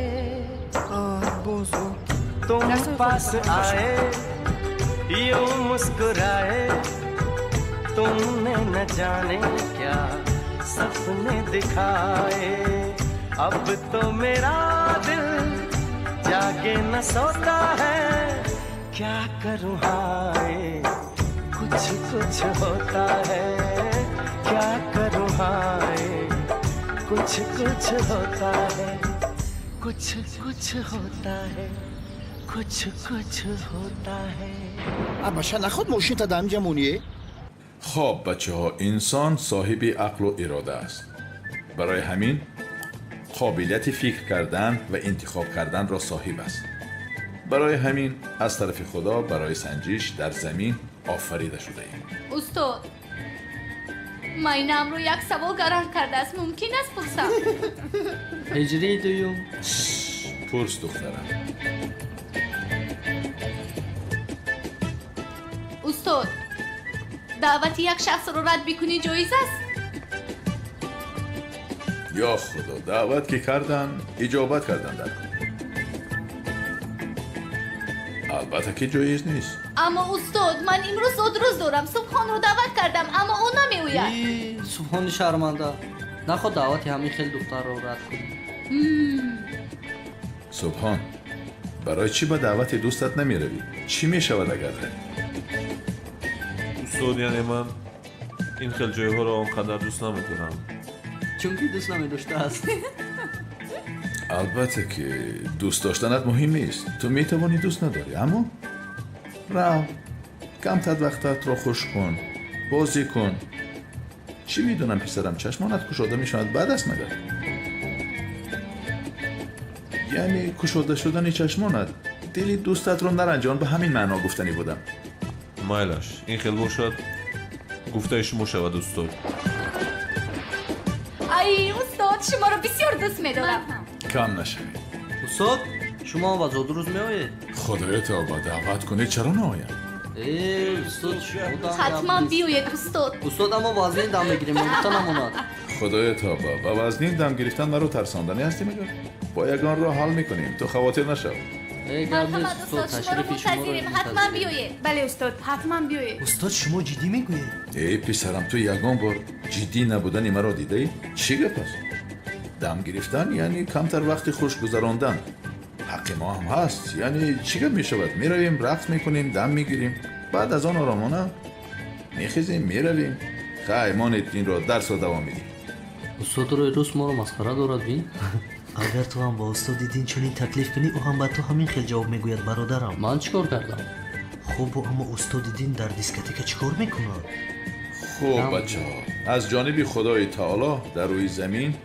तुम पास आए यूं मुस्कुराए तुमने न जाने क्या सपने दिखाए अब तो मेरा दिल जागे न सोता है क्या करूँ हाय कुछ कुछ होता है क्या करूँ हाय कुछ कुछ होता है कुछ कुछ होता है कुछ कुछ होता है ابا نخود ماشین تا دم جمونیه. خب بچه ها، انسان صاحب عقل و اراده است. برای همین قابلیت فکر کردن و انتخاب کردن را صاحب است. برای همین از طرف خدا برای سنجش در زمین آفریده شده ایم. استاد من نام رو یک سوال گران کرده است، ممکن است پرسم؟ هجری دویم. پرس دخترم. استاد دعوت یک شخص رو رد بکنی جایز است؟ یا خدا، دعوت که کردن اجابت کردن در کن. البته که جایز نیست. اما استاد من امروز روز دارم، سبحان رو دعوت کردم اما او نمیوید. سبحان شرمنده، نخواد دعوت همین خیلی دختر رو رد کنی. سبحان، برای چی با دعوت دوستت نمی روی؟ چی می شود اگر روی؟ استاد یعنی من این خیلی جایها رو آنقدر دوست نمیدونم. چون که دوست نمیداشته است. البته که دوست داشتنت مهم نیست. تو می توانی دوست نداری، اما رو کمتر وقتت رو خوش کن، بازی کن. چی میدونم پسرم، چشمانت کشاده میشوند بعد است مگر؟ یعنی کشاده شدن چشمانت دلی دوستت رو نرنجان، به همین معنا گفتنی بودم. مایلش این خیلی باشد گفته شما شود استاد. ای استاد شما رو بسیار دوست میدارم. کم نشوید. استاد شما آواز روز میآیید؟ خدای تا با دعوت کنید چرا نآیم؟ استاد شما حتما بیاید استاد. استاد اما وزنین دم بگیریم ممکن نموند. خدای تا با وزنین دم گرفتن مرا ترساندنی هستی مگر؟ با یگان را حل میکنیم، تو خواطر نشو. مرحمت استاد شما رو منتظریم، حتما بیاید. بله استاد حتما بیاید. استاد شما جدی میگویید؟ ای پسرم، تو یگان بار جدی نبودن مرا دیده ای؟ چی گپ است؟ دم گرفتن یعنی کمتر وقت خوش گذراندن. حق ما هم هست. یعنی چی گپ میشود؟ میرویم رقص میکنیم، دم میگیریم، بعد از آن آرامانه میخیزیم میرویم. خیمانت این را درس و دوام میدیم. استاد رو روز ما رو مسخره دارد بین؟ اگر تو هم با استاد دیدین چنین تکلیف کنی او هم به تو همین خیلی جواب میگوید برادرم. من چیکار کردم؟ خب اما استاد دیدین در دیسکتیک چیکار میکنه؟ خوب بچه ها، از جانب خدای تعالی در روی زمین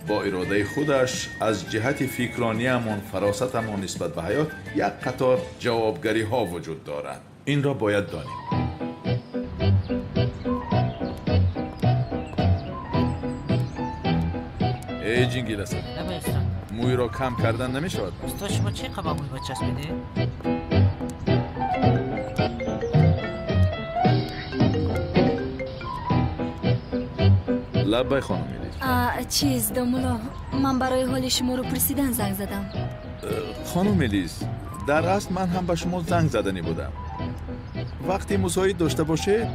با اراده خودش از جهت فکرانیمان، فراستمان نسبت به حیات یک قطار جوابگری ها وجود دارند. این را باید دانیم. ای جنگی لسه موی را کم کردن نمی شود. استاد شما چه قبا موی بچست میده؟ لبای خانم میلیز. چیز دامولا، من برای حال شما رو پرسیدن زنگ زدم. خانم میلیز، در اصل من هم به شما زنگ زدنی بودم. وقتی مساعد داشته باشه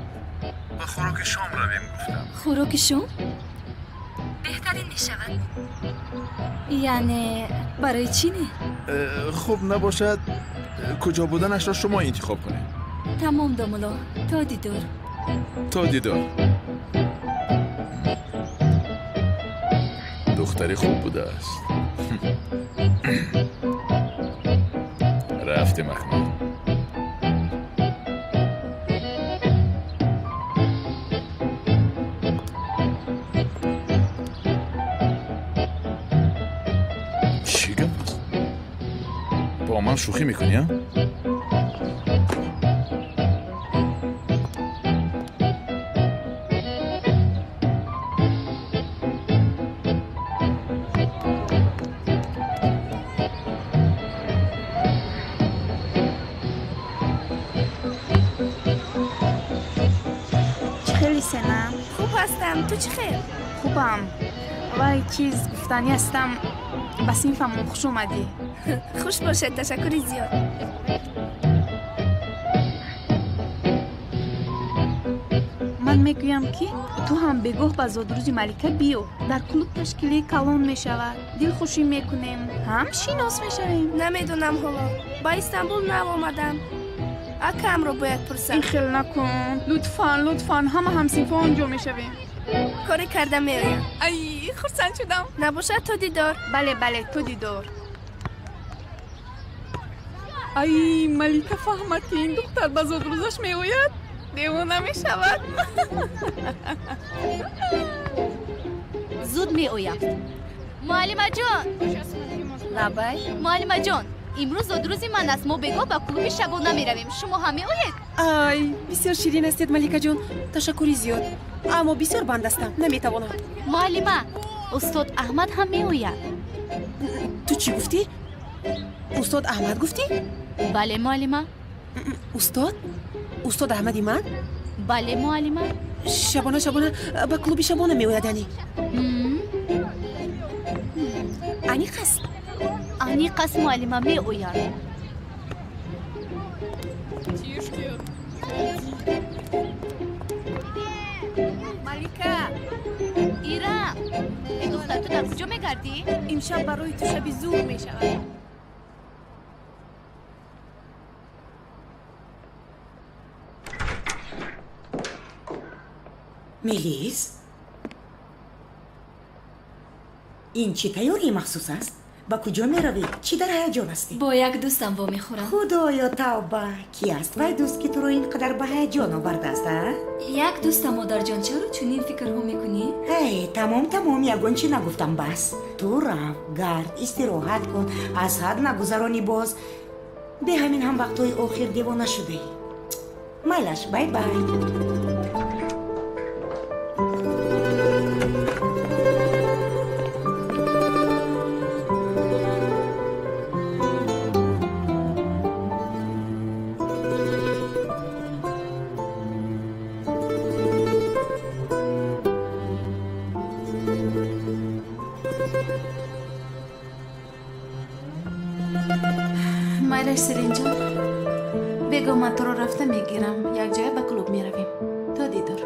به خوراک شام رویم گفتم. خوراک شام؟ بهترین میشود. یعنی برای چی نه؟ خوب نباشد کجا بودنش را شما انتخاب کنید. تمام دامولا، تا دیدار. تا دیدار. دختری خوب بوده است. رفته مخمون. چی گپ است؟ با من شوخی میکنی ها؟ خیلی سنم خوب هستم. تو چی خیر؟ خوبم وای چیز گفتنی هستم بس میفهمم خوش اومدی خوش باشه. تشکری زیاد. من میگویم که تو هم بگوه با زادروز ملکه بیو در کلوب تشکیلی کلان میشود دل خوشی میکنیم هم شیناس میشویم. نمیدونم حالا با استانبول نو آمدم. اکم رو باید پرسم. این خیل نکن لطفاً همه همسیفه آنجا میشویم. کاری کردم میریم. ای خرسند شدم. نباشد تو دیدار. بله تو دیدار. ای ملکه فهمد که این دختر با زادروزش میوید دیوانه میشود. زود میآید. معلمه جان. لبای معلمه جان امروز زادروزی من است. ما بگو با کلوب شبانه میرویم. شما هم میآیید؟ ای بسیار شیرین هستید ملکه جان. تشکری زیاد اما بسیار بند هستم نمیتوانم. معلمه استاد احمد هم میآید. تو چی گفتی؟ استاد احمد گفتی؟ بله معلمه. استاد احمدی من؟ بله معلمه. شبانه با کلوب شبانه میآید یعنی؟ انی قصد معلمه میآید. ملکه ایرا ای دختر تو در کجا میگردی؟ امشب برای تو شبی زور میشود. میلیز این چی تیاری مخصوص است؟ با کجا می روی؟ چی در هیجان هستی؟ با یک دوستم وا میخورم. خدایا توبه کی است وای دوست که تو رو اینقدر به هیجان آورده است؟ یک دوستم مادر جان چرا چنین فکرها میکنی؟ هی تمام یگون چی نگفتم بس تو رفت گرد استراحت کن از حد نگذرانی باز به همین هم وقتای آخر دیوانه شده ای مایلش بای مایلش سلین جان بگو من تو رو رفته میگیرم یک جای به کلوب میرویم. تا دیدار.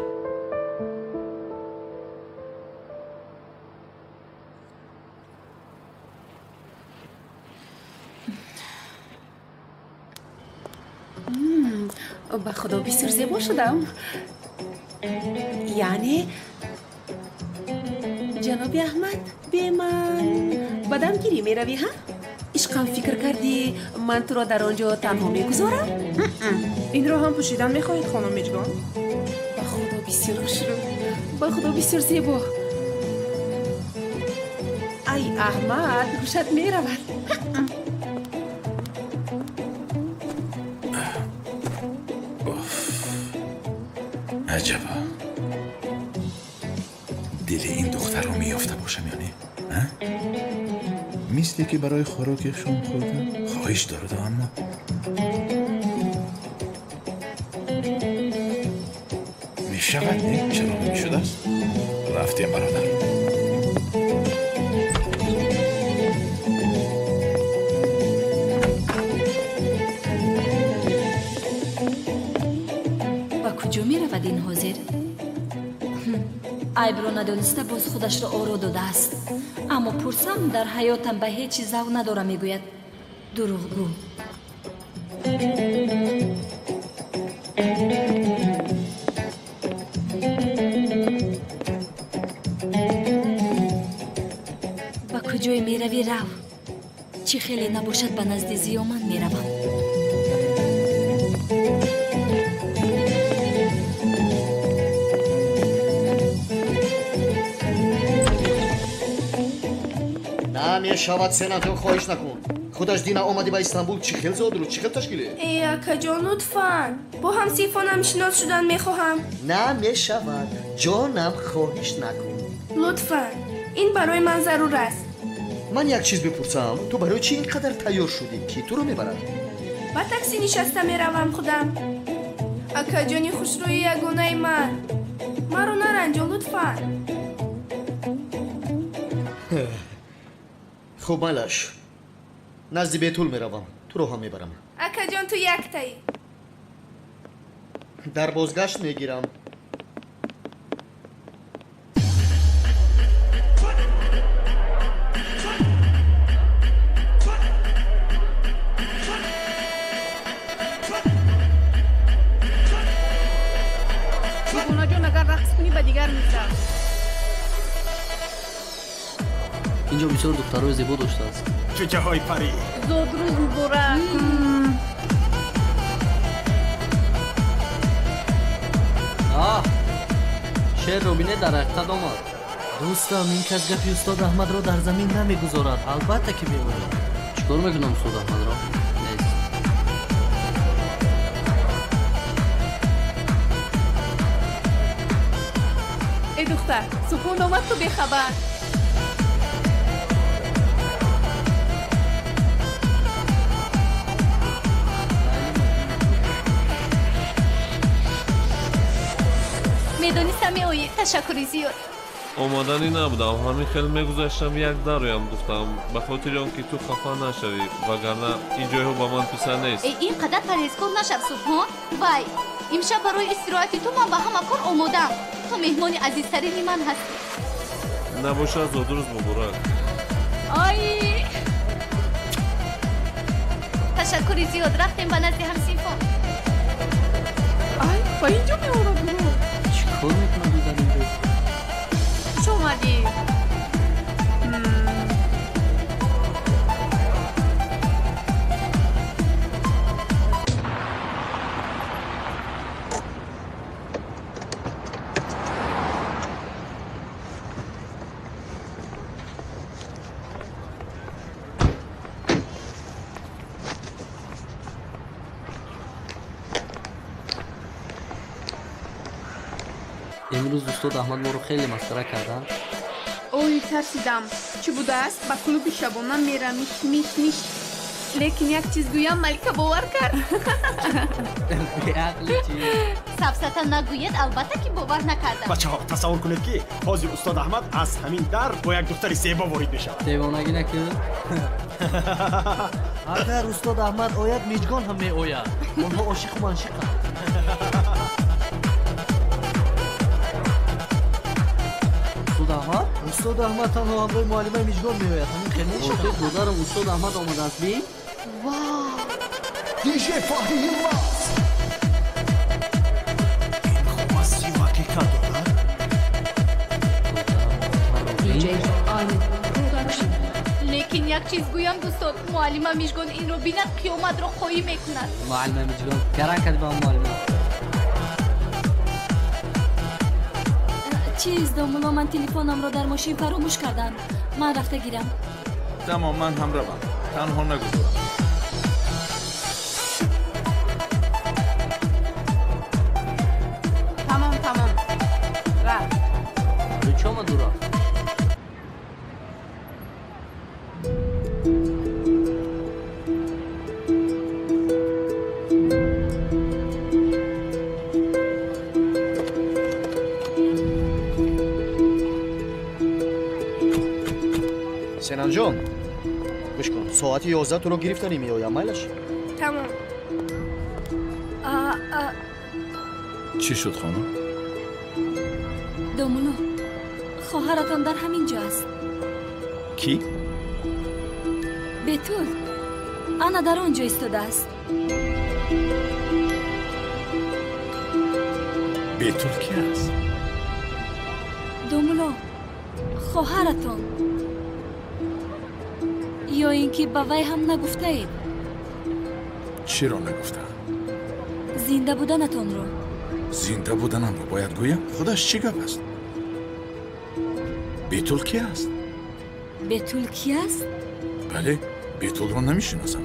با خدا بسیار زیبا شدم. یعنی جناب احمد به من بدم گیری میروی ها؟ عشقم فکر کردی من تو را در آنجا تنها میگذارم؟ این رو هم پوشیدن میخواهید خانم میجگان؟ با خدا بسیار خوش رو با خدا بسیار زیبا. ای احمد گوشت میرود. عجبا دل این دختر رو میافته باشم یعنی مثل که برای خوراکشون خوردن خواهش دارد اما میشود نه چرا نمیشده است رفتیم برادر. با کجا میرود این حاضر؟ عیب را ندانسته باز خودش را آرا داده است. اما پرسم در حیاتم به هیچ ذوق نداره میگوید دروغگو. با کجای میروی رو چی خیلی نباشد به نزد زیامن میروم. намешавад сенатор хоҳиш накун худаш дина омадӣ ба истанбул чӣ хел зодуру чӣ хел ташкилӣ эй акаҷон лутфан бо ҳамсинфонам шинос шудан мехоҳам. намешавад ҷонам хоҳиш накун лутфан ин барои ман зарур аст. ман як чиз бипурсам ту барои чӣ ин қадар тайёр шудӣ ки туро мебарад ба такси нишаста меравам худам. акаҷони хушрӯи ягонаи ман маро наранҷон лутфан. хуб майлаш назди бетул меравам туро ҳам мебарам. акаҷон ту яктаи. дар бозгашт мегирам. шугунаҷон агар рақс кунӣ ба дигар мезад. инҷо бисёр духтарои зебо доштааст. чӯчаҳои парӣ зодрӯз муборак. шерро бинед дар ҳақиқат омад. дӯстам ин кас гапи устод аҳмадро дар замин намегузорад. албатта ки меояд. чӣ кор мекунам устод аҳмадро? нест. эй духтар субҳон омад ту бехабар. медонистам меоӣ. ташаккури зиёд. омадани набудам ҳамин хел мегузаштам як дароям гуфтам ба хотири он ки ту хафа нашавӣ вагарна ин ҷойҳо ба ман писар нест. ин қадар парҳезкор нашав субҳон. вай имшаб барои истироҳати ту ман ба ҳама кор омодаам. ту меҳмони азизтарини ман ҳастӣ. набошад зодурӯз муборак. ой ташаккури зиёд. рафтем ба назди ҳамсинфон. ай ба ин ҷо меорад гурӯҳ. чӣ кор мекунам дар ин ҷо? хуш омадӣ. имрӯз устод аҳмад моро хеле масхара карданд. ой тарсидам. чӣ будааст? ба клуби шабона мера миш. лекин як чиз гӯям малика бовар кард. беақли чӣ? сафсата нагӯед. албатта ки бовар накардам. бачаҳо тасаввур кунед ки ҳозир устод аҳмад аз ҳамин дар бо як духтари зебо ворид мешавад. девонагӣ накун. агар устод аҳмад ояд миҷгон ҳам меояд. онҳо ошиқу маншиқанд. устод аҳмад танҳо ҳамроҳи муаллимаи миҷгон меояд. ҳамин хеле шахе додарам устод аҳмад омадааст. бин вау DJ Fahri Yılmaz. این خوب از سیواکی کار دارد. лекин як чиз гӯям дӯстон. муаллима миҷгон инро бинад қиёматро хоҳӣ мекунад. муаллима миҷгон гарак кардӣ ба муаллима. чиз домуно ман телефонамро дар мошин фаромӯш кардам. ман рафта гирам. тамом ман ҳам равам. танҳо нагузорам. тамом рафт. чӣ омад дура? сенанҷон гӯш кун соати 11 туро гирифтанӣ меоям майлаш. тамом. чӣ шуд хонум? домуно хоҳаратон дар ҳамин ҷо аст. ки? бетул ана дар он ҷо истодааст. бетул ки аст? домуно хоҳаратон. ё ин ки ба вай ҳам нагуфтаед? чиро нагуфтам? зинда буданатонро. зинда буданамро бояд гӯям? худаш чӣ гап аст? бетул ки аст? بتول کی است؟ بله بیتول رو نمیشناسم.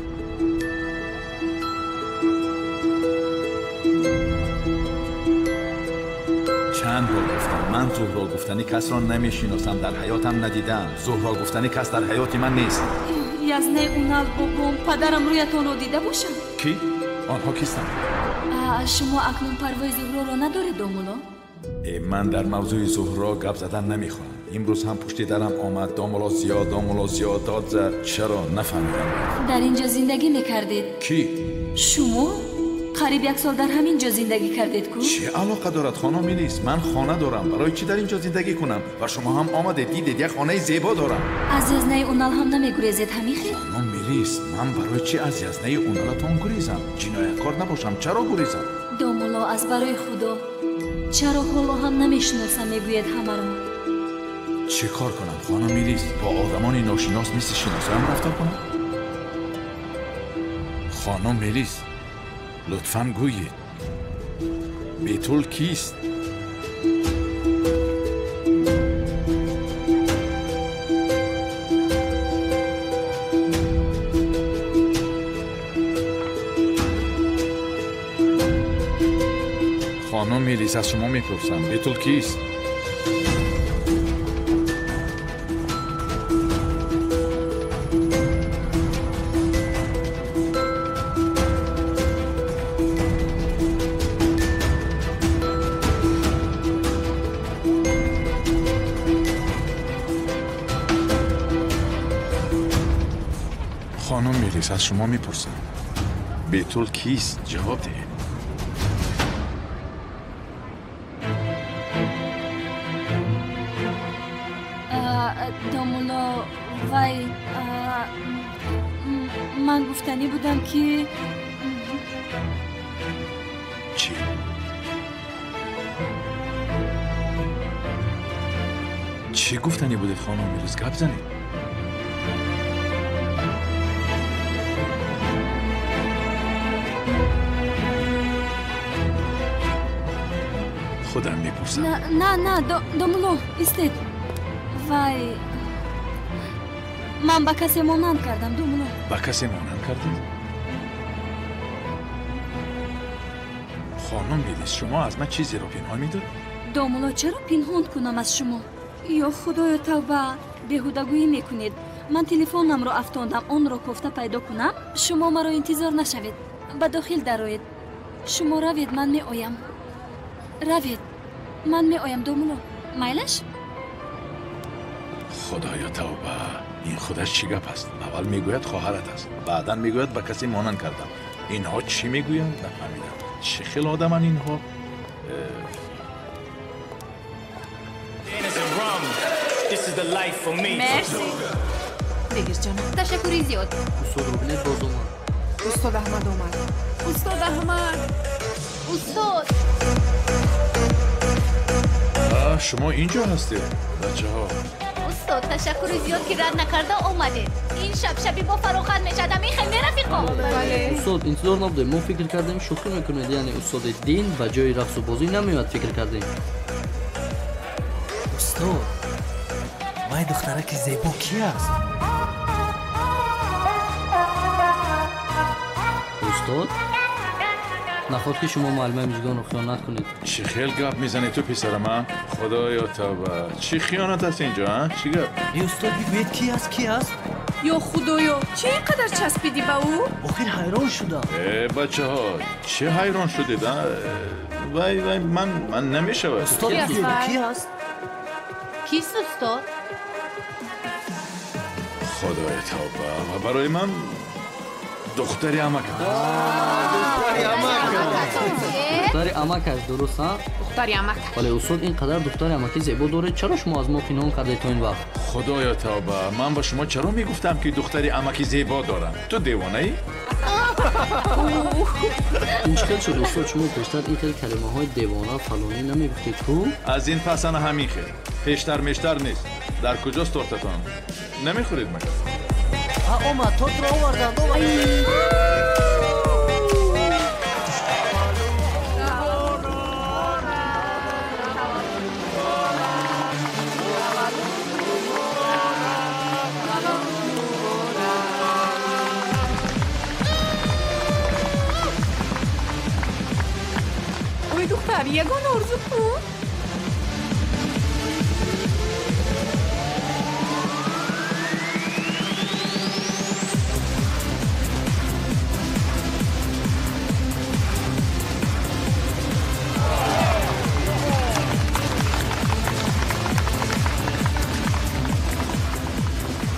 چند بار گفتم من زهرا گفتنی کس را نمیشناسم، در حیاتم ندیدم. زهرا گفتنی کس در حیات من نیست. یزنه اونال بابام پدرم رویتان رو دیده باشم. کی؟ آنها کیستند؟ شما اکنون پروای زهرا را ندارید دامولا؟ من در موضوع زهرا گپ زدن نمیخوام. امروز هم پشت درم آمد دامولا زیاد داد زد. چرا نفهمیدم؟ در اینجا زندگی میکردید؟ کی؟ شما؟ قریب 1 سال در همینجا زندگی کردید کو؟ چه علاقه دارد خانم میلیس؟ من خانه دارم. برای چی در اینجا زندگی کنم؟ و شما هم آمده دیدید یک خانه زیبا دارم. از یزنه اونال هم نمیگریزید همیخی؟ خانم میلیس من برای چی از یزنه اونالتان گریزم؟ جنایتکار نباشم چرا گریزم؟ دامولا از برای خدا چرا حالا هم نمیشناسم میگوید همه رو؟ چه کار کنم خانم میلیس؟ با آدمانی ناشناس مثل شناسایم رفتار کنم؟ خانم میلیس لطفاً گویید بیتول کیست؟ خانم میلیس از شما میپرسم بیتول کیست؟ خانم میلیس از شما میپرسم بیتول کیست؟ جواب دهید. دامولا وای من گفتنی بودم که چی؟ چی گفتنی بودید خانم میلیس؟ گپ زنید. خودم میپرسم. نه دامولا استید. وای من با کسی مانند کردم دامولا. با کسی مانند کردید؟ خانم میلیس شما از من چیزی رو پنهان میدارید؟ دامولا چرا پنهان کنم از شما؟ یا خدایا توبه بیهودگویی میکنید. من تلفنم رو افتاندم آن رو کوفته پیدا کنم. شما مرا انتظار نشوید. به داخل درآیید. شما روید من می آیم. روید من می آیم دامولا. میلش؟ خدایا توبه این خودش چی گپ است؟ اول میگوید خواهرت است بعدا میگوید با کسی مانند کردم. اینها چی میگویند؟ نفهمیدم. چه خیل آدمن اینها؟ مرسی بگیر جانم. تشکری زیاد. استاد روبینت باز اومد. استاد احمد اومد. استاد احمد. استاد شما اینجا هستید بچه ها. استاد تشکری زیاد که رد نکرده اومده. این شبی با فراغت میشدم. این خیلی رفیقا. استاد انتظار نبوده. ما فکر کردیم شوخی میکنید. یعنی استاد دین با جای رقص و بازی نمیاد فکر کردیم. استاد وای دختره که زیبا کی است؟ استاد نخواد که شما معلم میزگان رو خیانت کنید. چی خیل گپ میزنی تو پسر من؟ خدایا توبه چی خیانت هست اینجا؟ چی گپ؟ ای استاد بگوید کی است؟ یا خدایا چه اینقدر چسبیدی به او؟ آخر حیران شدم. بچه ها چه حیران شدید؟ وای من نمیشود. استاد کی است؟ کیست استاد؟ خدای توبه و برای من دختری عمک دختری عمکش درست ها؟ دختری عمک. ولی استاد اینقدر دختری عمکی زیبا داره چرا شما از ما پنهان کرده تا این وقت؟ خدایا توبه من با شما چرا میگفتم که دختری عمکی زیبا دارم؟ تو دیوانه ای؟ این چه شد استاد شما پیشتر این کلمه های دیوانه فلانی نمیگفتید تو؟ از این پسن همین خیلی پیشتر مشتر نیست. در کجاست تورتتان؟ نمیخورید مگر؟ اومد تو رو آوردم. ягон орзу кун.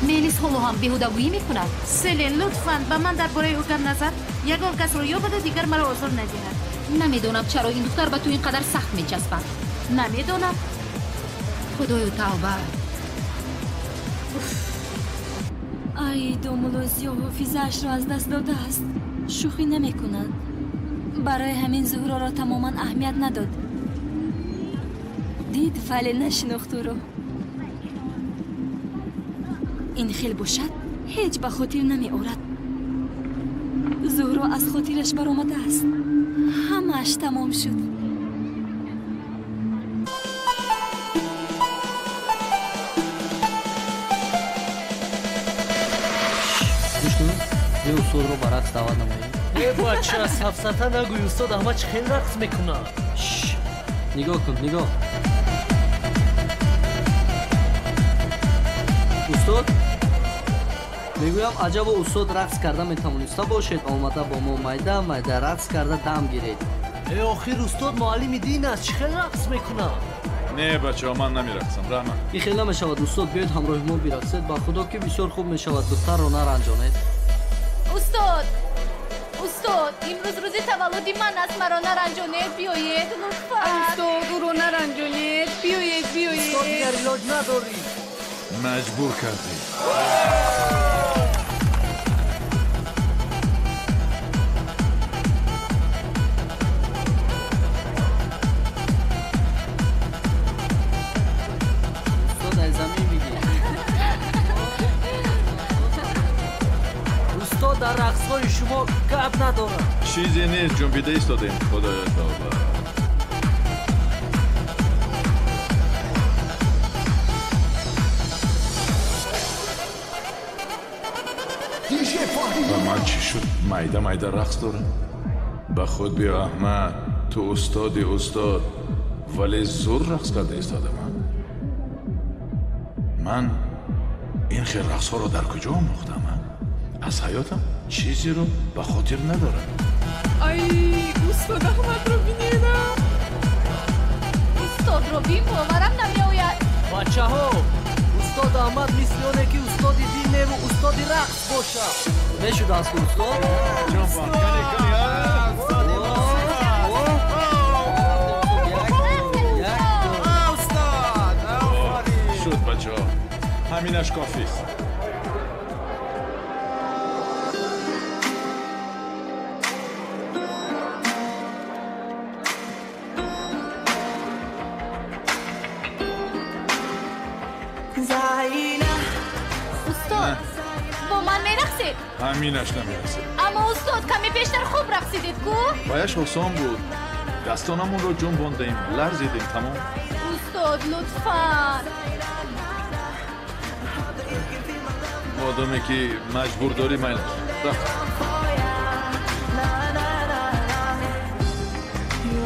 мелис ҳоло ҳам беҳудагӯӣ мекунад. селен лутфан ба ман дар бораи ӯ гап назар. ягон касро ёбада дигар маро озор надиҳад. намедонам чаро ин духтар ба ту ин қадар сахт мечаспад. намедонам. худоё тавба. ай домулозиё ҳофизаашро аз даст додааст. шӯхӣ намекунад. барои ҳамин зуҳроро тамоман аҳамият надод. дид вале нашинохт ӯро. ин хел бошад ҳеҷ ба хотир намеорад. зуҳро аз хотираш баромадааст. ҳамааш тамом шуд. ё устодро ба рақс даъват намоед. бача сафсата нагӯй, устод аҳмад чӣ хел рақс мекунад. нигоҳ кун, нигоҳ. устод мегӯям аҷабо устод рақс карда метавониста бошед. омада бо мо майда майда рақс карда дам гиред. охир устод муаллими дин аст, чӣ хел рақс мекунад. не бачаҳо ман намерақсам. раҳмат. ин хел намешавад устод, биёед ҳамроҳи мо бирақсед. ба худо ки бисёр хуб мешавад, духтарро наранҷонед. устод имрӯз рӯзи таваллуди ман аст, маро наранҷонед. биёед лутфан. устод ӯро наранҷонед. биёед устод дигар илоҷ надорӣ. маҷбур кардӣ. устод аз замин бигир. устод дар рақсҳои шумо гап надорад. чизе нест, ҷунбида истодем. худоё тавба. ба ман чӣ шуд? майда майда рақс дорам. ба худ биё аҳмад, ту устоди устод, вале зур рақс карда истодамам. ман ин хел рақсҳоро дар куҷо омӯхтам? аз ҳаётам чизеро ба хотир надорам. ай устод аҳмадро бинедам. устодро бин боварам намеояд. бачаҳо устод аҳмад мисли оне ки устоди дин меву устоди рақс бошад. мешудааст ки устод шуд бачаҳо, ҳаминаш кофист. устод бо ман мерақсед? ҳаминаш намерасед. аммо устод каме пештар хуб рақсидед ку? бояш осон буд. дастонамонро ҷунбондаем, ларзидем. тамом. устод лутфан. модоме ки маҷбур дорӣ, майлаш.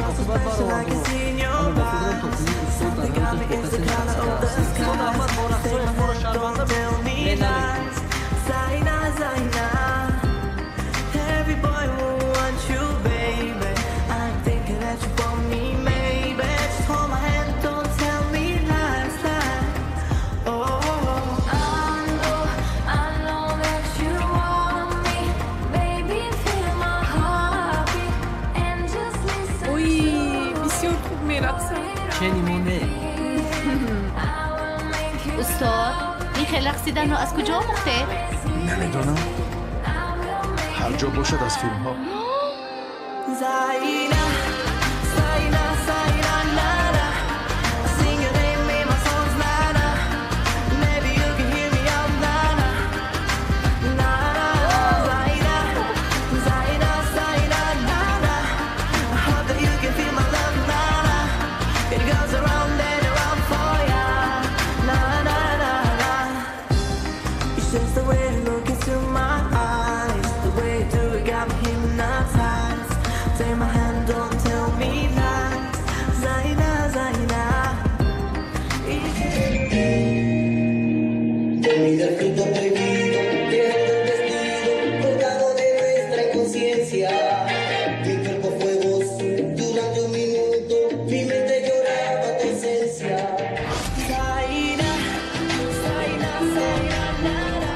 оқибат баровард ҳама ба фикрам то кунӣ устод дар ҳаёташ бо касе нарақсидааст. устод аҳмад бо рақсҳои моро шарманда менамекунад. устод ин хел рақсиданро аз куҷо омӯхтед? намедонам. ҳар ҷо бошад аз филмҳо. Desde el fruto prohibido, dejando el vestido colgado de nuestra inconsciencia. Mi cuerpo fue voz durante un minuto, mi mente lloraba tu ausencia. Zaina, Zaina, Zaina, nada.